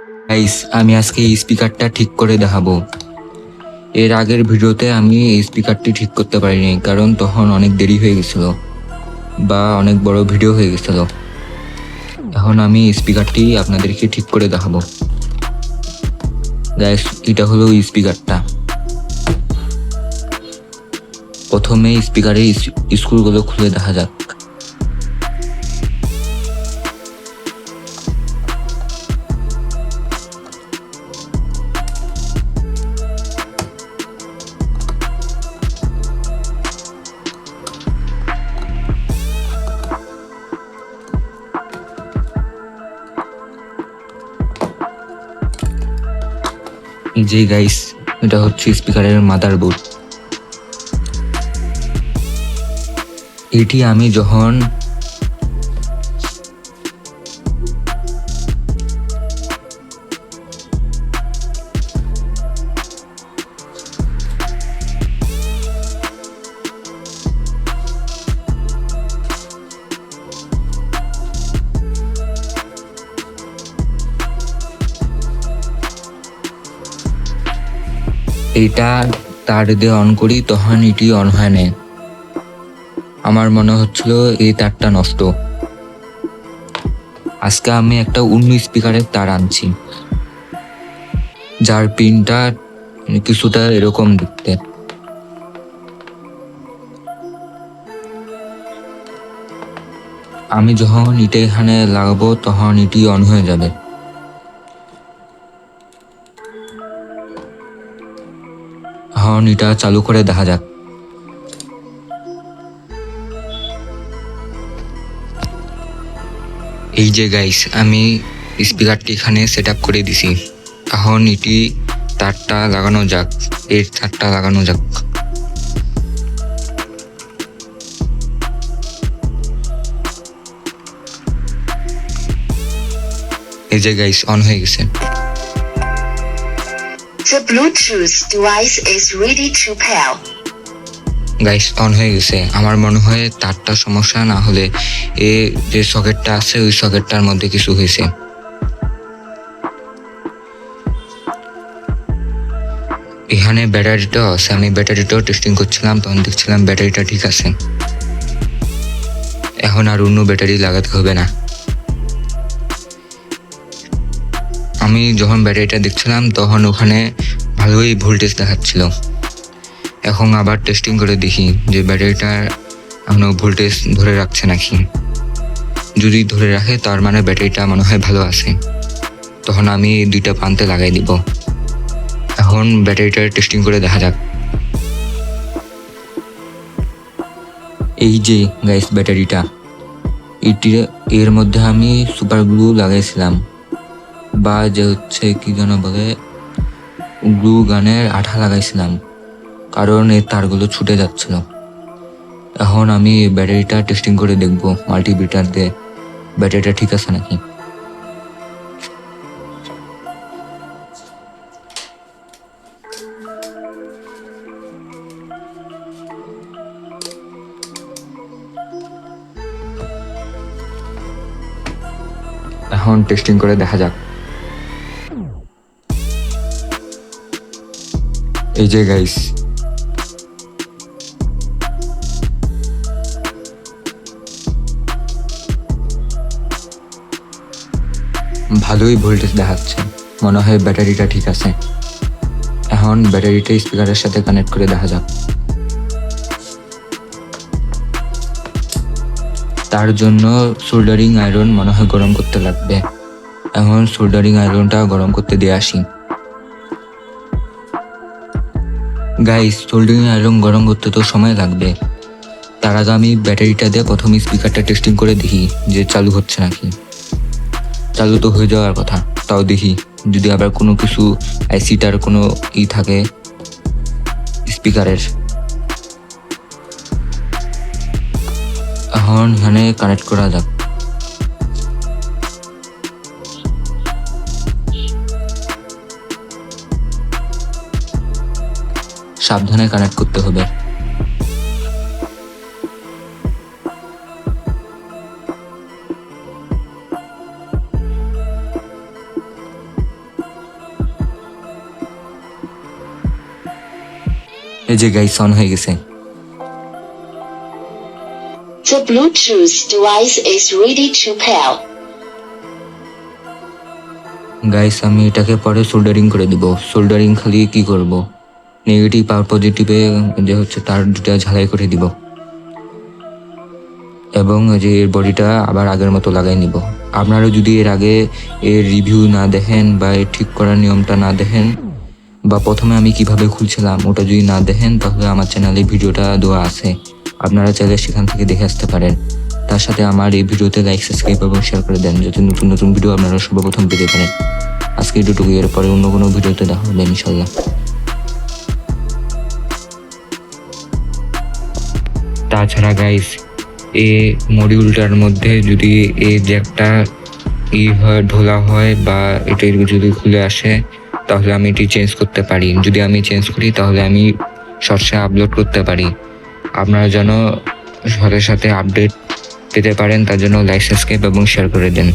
Guys, আমি আজকে এই স্পিকারটা ঠিক করে দেখাবো। এর আগের ভিডিওতে আমি এই স্পিকারটি ঠিক করতে পারিনি, কারণ তখন অনেক দেরি হয়ে গেছিল বা অনেক বড় ভিডিও হয়ে গেছিল। এখন আমি স্পিকারটি আপনাদেরকে ঠিক করে দেখাবো। গাইস, এটা হলো স্পিকারটা। প্রথমে স্পিকারের স্ক্রুগুলো খুলে দেখা যাক। যে গাইস, এটা হচ্ছে স্পিকারের মাদারবোর্ড। এটি আমি যখন এটা তার দিয়ে অন করি, তখন এটি অন হয় না। আমার মনে হচ্ছিল এই তারটা নষ্ট। আজকে আমি একটা অন্য স্পিকারের তার আনছি, যার পিনটা কিছুটা এরকম দেখতে। আমি যখন এটা এখানে লাগাবো তখন এটি অন হয়ে যাবে। এখন এটা চালু করে দেখা যাক। এই যে গাইস, আমি স্পিকারটি এখানে সেট আপ করে দিছি। এখন এটি তারটা লাগানো যাক, এর তারটা লাগানো যাক। এই যে গাইস, অন হয়ে গেছে। The Bluetooth device is ready to pair. Guys, on হয়ে গেছে। আমার মনে হয় তারটা সমস্যা, না হলে এ যে সকেটটা আছে ওই সকেটটার মধ্যে কিছু হয়েছে। এখানে ব্যাটারিটাও আছে, আমি ব্যাটারিটাও টেস্টিং করছিলাম, তখন দেখছিলাম ব্যাটারিটা ঠিক আছে। এখন আর অন্য ব্যাটারি লাগাতে হবে না। আমি যখন ব্যাটারিটা দেখছিলাম তখন ওখানে ভালোই ভোল্টেজ দেখাচ্ছিল। এখন আবার টেস্টিং করে দেখি যে ব্যাটারিটা এখনো ভোল্টেজ ধরে রাখছে নাকি। যদি ধরে রাখে তার মানে ব্যাটারিটা মনে হয় ভালো আছে। তখন আমি দুইটা প্রান্তে লাগাই দিব। এখন ব্যাটারিটা টেস্টিং করে দেখা যাক। এই যে গাইস, ব্যাটারিটা এর মধ্যে আমি সুপার গ্লু লাগাইছিলাম, বা যে হচ্ছে কি যেন বলে, গ্লু গানের আঠা লাগাইছিলাম, কারণ এই তারগুলো ছুটে যাচ্ছিল। এখন আমি ব্যাটারিটা টেস্টিং করে দেখব মাল্টিমিটার দিয়ে ব্যাটারিটা ঠিক আছে নাকি। এখন টেস্টিং করে দেখা যাক। এই যে গাইস, ভালোই ভোল্টেজ দেখাচ্ছে, মনে হয় ব্যাটারিটা ঠিক আছে। এখন ব্যাটারিটা স্পিকারের সাথে কানেক্ট করে দেখা যাক। তার জন্য সোল্ডারিং আয়রন মনে হয় গরম করতে লাগবে। এখন সোল্ডারিং আয়রনটা গরম করতে দিয়ে আসি। গাইস, সোল্ডারিং আয়রন গরম করতে তো সময় লাগবে। তার আগে আমি ব্যাটারিটা দিয়ে প্রথমে স্পিকারটা টেস্টিং করে দেখি যে চালু হচ্ছে নাকি। চালু তো হয়ে যাওয়ার কথা, তাও দেখি যদি আবার কোনো কিছু আইসিটার কোনো থাকে স্পিকারের। এখন এখানে কানেক্ট করা যাক। সাবধানে কানেক্ট করতে হবে। এই যে গাইস অন হয়ে গেছে। The Bluetooth device is ready to pair. Guys আমি এটাকে পরে সোল্ডারিং করে দিব। সোল্ডারিং খালি কি করব, নেগেটিভ আর পজিটিভে যে হচ্ছে তার দুটা ঝালাই করে দিব এবং এই যে এর বডিটা আবার আগের মতো লাগাই নিব। আপনারা যদি এর আগে এর রিভিউ না দেখেন বা এর ঠিক করার নিয়মটা না দেখেন বা প্রথমে আমি কিভাবে খুলছিলাম ওটা যদি না দেখেন, তাহলে আমার চ্যানেলে ভিডিওটা দেওয়া আছে, আপনারা চাইলে সেখান থেকে দেখে আসতে পারেন। তার সাথে আমার এই ভিডিওতে লাইক, সাবস্ক্রাইব এবং শেয়ার করে দেন, যাতে নতুন নতুন ভিডিও আপনারা সর্বপ্রথম পেতে পারেন। আজকে এটুকুই, এরপরে অন্য কোনো ভিডিওতে দেখা হবে ইনশাল্লাহ। তাছাড়া গাইস এই মডিউলটার মধ্যে যদি এই জ্যাকটা হয় ঢোলা হয় বা এটা যদি খুলে আসে, তাহলে আমি এটি চেঞ্জ করতে পারি। যদি আমি চেঞ্জ করি তাহলে আমি শর্টসে আপলোড করতে পারি। আপনারা যেন সাথে সাথে আপডেট পেতে পারেন, তার জন্য লাইক, সাবস্ক্রাইব এবং শেয়ার করে দেন।